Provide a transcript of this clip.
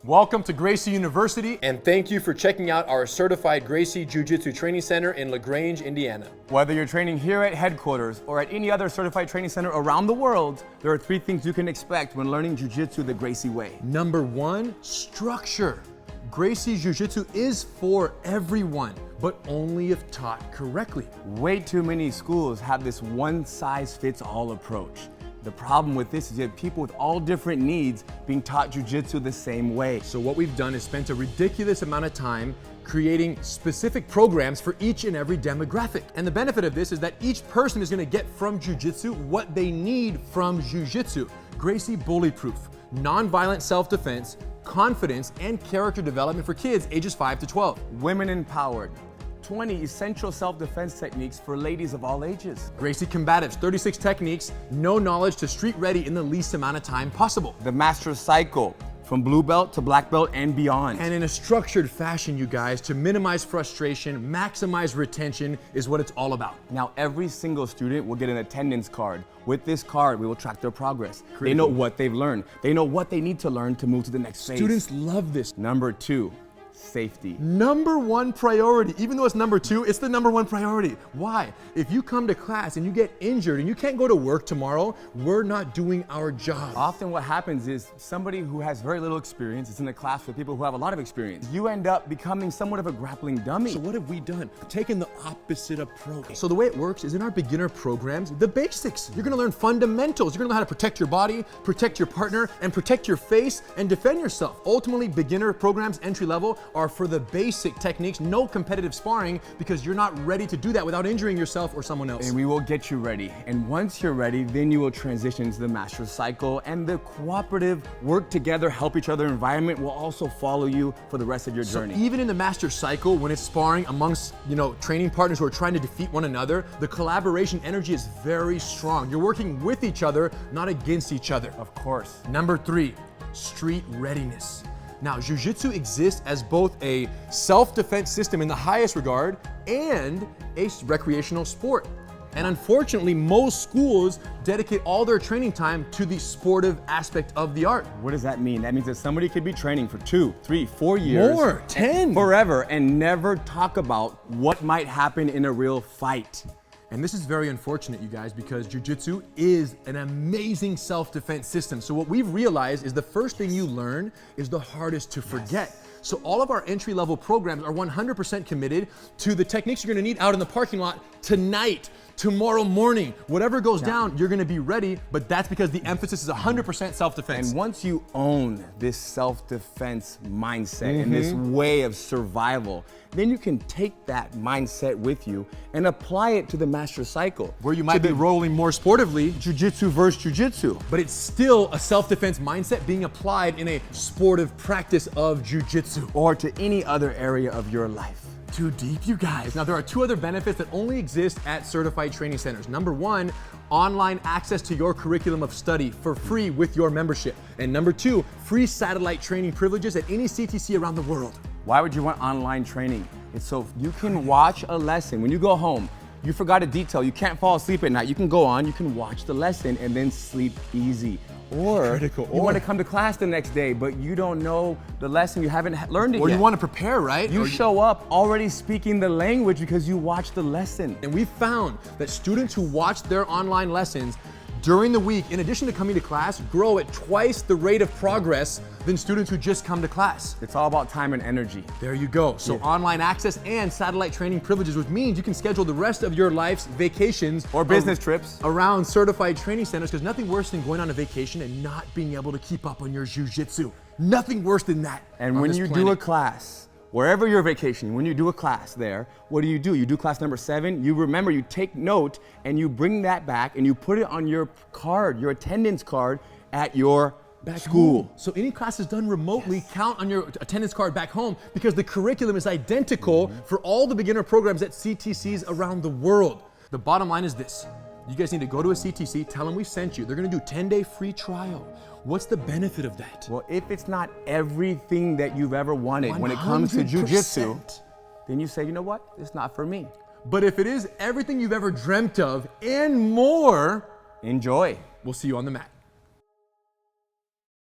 Welcome to Gracie University, and thank you for checking out our certified Gracie Jiu-Jitsu Training Center in LaGrange, Indiana. Whether you're training here at headquarters or at any other certified training center around the world, there are 3 things you can expect when learning Jiu-Jitsu the Gracie way. Number 1, structure. Gracie Jiu-Jitsu is for everyone, but only if taught correctly. Way too many schools have this one-size-fits-all approach. The problem with this is you have people with all different needs being taught Jiu-Jitsu the same way. So what we've done is spent a ridiculous amount of time creating specific programs for each and every demographic. And the benefit of this is that each person is gonna get from Jiu-Jitsu what they need from Jiu-Jitsu. Gracie Bully-Proof, non-violent self-defense, confidence, and character development for kids ages 5 to 12. Women empowered. 20 essential self-defense techniques for ladies of all ages. Gracie Combatives, 36 techniques, no knowledge to street ready in the least amount of time possible. The Master Cycle, from blue belt to black belt and beyond. And in a structured fashion, you guys, to minimize frustration, maximize retention is what it's all about. Now, every single student will get an attendance card. With this card, we will track their progress. Critical. They know what they've learned. They know what they need to learn to move to the next phase. Students love this. Number 2, safety. Number 1 priority. Even though it's number 2, it's the number 1 priority. Why? If you come to class and you get injured and you can't go to work tomorrow, we're not doing our job. Often what happens is somebody who has very little experience is in a class with people who have a lot of experience. You end up becoming somewhat of a grappling dummy. So what have we done? Taken the opposite approach. So the way it works is in our beginner programs, the basics. You're gonna learn fundamentals. You're gonna learn how to protect your body, protect your partner, and protect your face, and defend yourself. Ultimately, beginner programs, entry level, are for the basic techniques, no competitive sparring, because you're not ready to do that without injuring yourself or someone else. And we will get you ready. And once you're ready, then you will transition to the Master Cycle, and the cooperative, work together, help each other environment will also follow you for the rest of your journey. So even in the Master Cycle, when it's sparring amongst, training partners who are trying to defeat one another, the collaboration energy is very strong. You're working with each other, not against each other. Of course. Number 3, street readiness. Now, Jiu-Jitsu exists as both a self-defense system in the highest regard and a recreational sport. And unfortunately, most schools dedicate all their training time to the sportive aspect of the art. What does that mean? That means that somebody could be training for 2, 3, 4 years. More, 10. Forever, and never talk about what might happen in a real fight. And this is very unfortunate, you guys, because Jiu-Jitsu is an amazing self-defense system. So what we've realized is the first thing you learn is the hardest to forget. Yes. So all of our entry-level programs are 100% committed to the techniques you're gonna need out in the parking lot tonight, tomorrow morning. Whatever goes down, you're gonna be ready, but that's because the emphasis is 100% self-defense. And once you own this self-defense mindset and this way of survival, then you can take that mindset with you and apply it to the Master Cycle. Where you might be rolling more sportively, Jiu-Jitsu versus Jiu-Jitsu. but it's still a self-defense mindset being applied in a sportive practice of Jiu-Jitsu. Or to any other area of your life. Too deep, you guys. Now, there are 2 other benefits that only exist at certified training centers. Number 1, online access to your curriculum of study for free with your membership. And number 2, free satellite training privileges at any CTC around the world. Why would you want online training? It's so you can watch a lesson. When you go home, you forgot a detail, you can't fall asleep at night, you can go on, you can watch the lesson and then sleep easy. Or you want to come to class the next day, but you don't know the lesson, you haven't learned it yet. Or you want to prepare, right? You show up already speaking the language because you watched the lesson. And we found that students who watch their online lessons during the week, in addition to coming to class, grow at twice the rate of progress than students who just come to class. It's all about time and energy. There you go. So online access and satellite training privileges, which means you can schedule the rest of your life's vacations or business trips around certified training centers, because nothing worse than going on a vacation and not being able to keep up on your Jiu-Jitsu. Nothing worse than that. And when you do a class, wherever you're vacationing, when you do a class there, what do? You do class number 7, you remember, you take note, and you bring that back and you put it on your card, your attendance card at your school. So any classes done remotely count on your attendance card back home, because the curriculum is identical for all the beginner programs at CTCs around the world. The bottom line is this. You guys need to go to a CTC, tell them we sent you. They're gonna do 10-day free trial. What's the benefit of that? Well, if it's not everything that you've ever wanted when it comes to Jiu-Jitsu, then you say, you know what, it's not for me. But if it is everything you've ever dreamt of and more, enjoy. We'll see you on the mat.